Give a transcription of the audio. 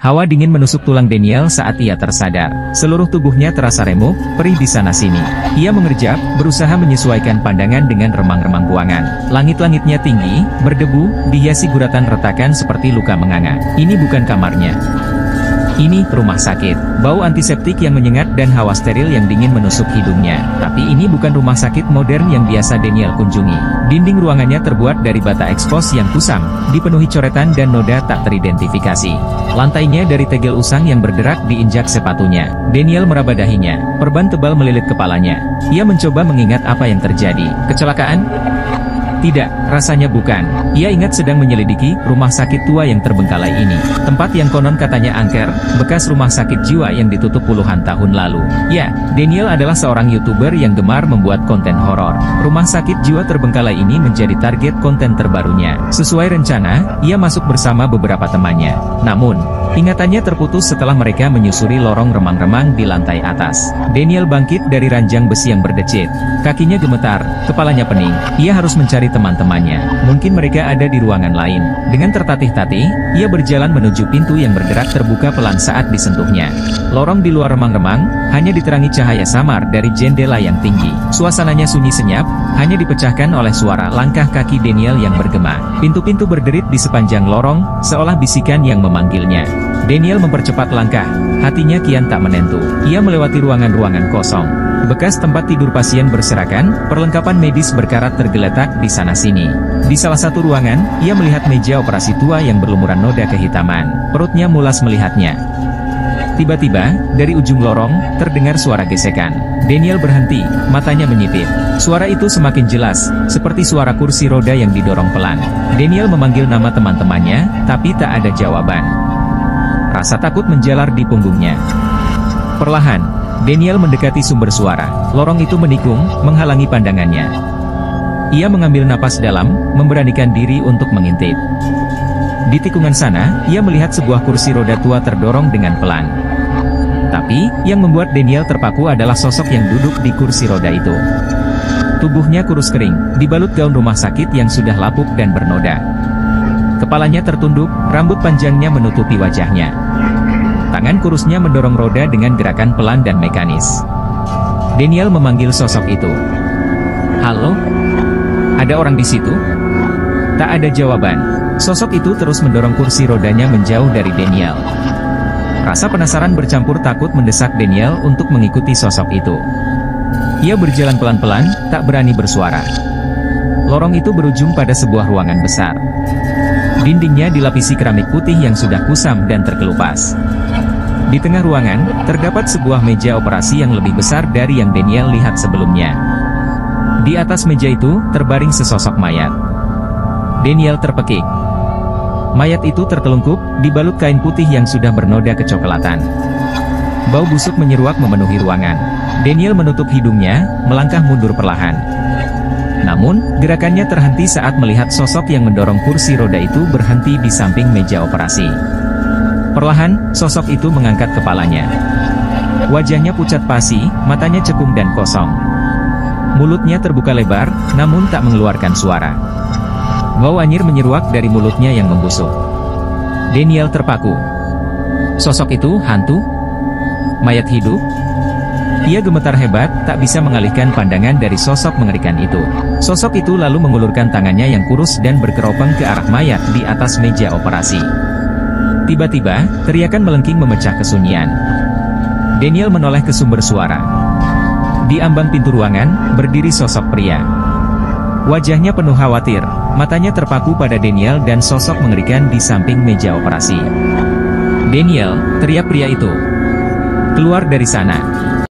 Hawa dingin menusuk tulang Daniel saat ia tersadar. Seluruh tubuhnya terasa remuk, perih di sana-sini. Ia mengerjap, berusaha menyesuaikan pandangan dengan remang-remang ruangan. Langit-langitnya tinggi, berdebu, dihiasi guratan retakan seperti luka menganga. Ini bukan kamarnya. Ini rumah sakit. Bau antiseptik yang menyengat dan hawa steril yang dingin menusuk hidungnya. Tapi ini bukan rumah sakit modern yang biasa Daniel kunjungi. Dinding ruangannya terbuat dari bata ekspos yang kusam, dipenuhi coretan dan noda tak teridentifikasi. Lantainya dari tegel usang yang berderak diinjak sepatunya. Daniel meraba dahinya. Perban tebal melilit kepalanya. Ia mencoba mengingat apa yang terjadi. Kecelakaan? Tidak, rasanya bukan. Ia ingat sedang menyelidiki rumah sakit tua yang terbengkalai ini. Tempat yang konon katanya angker, bekas rumah sakit jiwa yang ditutup puluhan tahun lalu. Ya, Daniel adalah seorang YouTuber yang gemar membuat konten horor. Rumah sakit jiwa terbengkalai ini menjadi target konten terbarunya. Sesuai rencana, ia masuk bersama beberapa temannya. Namun, ingatannya terputus setelah mereka menyusuri lorong remang-remang di lantai atas. Daniel bangkit dari ranjang besi yang berdecit. Kakinya gemetar, kepalanya pening. Ia harus mencari teman-temannya. Mungkin mereka ada di ruangan lain. Dengan tertatih-tatih, ia berjalan menuju pintu yang bergerak terbuka pelan saat disentuhnya. Lorong di luar remang-remang, hanya diterangi cahaya samar dari jendela yang tinggi. Suasananya sunyi senyap, hanya dipecahkan oleh suara langkah kaki Daniel yang bergema. Pintu-pintu berderit di sepanjang lorong, seolah bisikan yang memanggilnya. Daniel mempercepat langkah, hatinya kian tak menentu. Ia melewati ruangan-ruangan kosong. Bekas tempat tidur pasien berserakan, perlengkapan medis berkarat tergeletak di sana-sini. Di salah satu ruangan, ia melihat meja operasi tua yang berlumuran noda kehitaman. Perutnya mulas melihatnya. Tiba-tiba, dari ujung lorong, terdengar suara gesekan. Daniel berhenti, matanya menyipit. Suara itu semakin jelas, seperti suara kursi roda yang didorong pelan. Daniel memanggil nama teman-temannya, tapi tak ada jawaban. Rasa takut menjalar di punggungnya. Perlahan, Daniel mendekati sumber suara. Lorong itu menikung, menghalangi pandangannya. Ia mengambil napas dalam, memberanikan diri untuk mengintip. Di tikungan sana, ia melihat sebuah kursi roda tua terdorong dengan pelan. Tapi, yang membuat Daniel terpaku adalah sosok yang duduk di kursi roda itu. Tubuhnya kurus kering, dibalut gaun rumah sakit yang sudah lapuk dan bernoda. Kepalanya tertunduk, rambut panjangnya menutupi wajahnya. Tangan kurusnya mendorong roda dengan gerakan pelan dan mekanis. Daniel memanggil sosok itu. "Halo? Ada orang di situ?" Tak ada jawaban. Sosok itu terus mendorong kursi rodanya menjauh dari Daniel. Rasa penasaran bercampur takut mendesak Daniel untuk mengikuti sosok itu. Ia berjalan pelan-pelan, tak berani bersuara. Lorong itu berujung pada sebuah ruangan besar. Dindingnya dilapisi keramik putih yang sudah kusam dan terkelupas. Di tengah ruangan, terdapat sebuah meja operasi yang lebih besar dari yang Daniel lihat sebelumnya. Di atas meja itu, terbaring sesosok mayat. Daniel terpekik. Mayat itu tertelungkup, dibalut kain putih yang sudah bernoda kecoklatan. Bau busuk menyeruak memenuhi ruangan. Daniel menutup hidungnya, melangkah mundur perlahan. Namun, gerakannya terhenti saat melihat sosok yang mendorong kursi roda itu berhenti di samping meja operasi. Perlahan, sosok itu mengangkat kepalanya. Wajahnya pucat pasi, matanya cekung dan kosong. Mulutnya terbuka lebar, namun tak mengeluarkan suara. Bau anyir menyeruak dari mulutnya yang membusuk. Daniel terpaku. Sosok itu hantu? Mayat hidup? Ia gemetar hebat, tak bisa mengalihkan pandangan dari sosok mengerikan itu. Sosok itu lalu mengulurkan tangannya yang kurus dan berkeropeng ke arah mayat di atas meja operasi. Tiba-tiba, teriakan melengking memecah kesunyian. Daniel menoleh ke sumber suara. Di ambang pintu ruangan, berdiri sosok pria. Wajahnya penuh khawatir, matanya terpaku pada Daniel dan sosok mengerikan di samping meja operasi. "Daniel," teriak pria itu. "Keluar dari sana."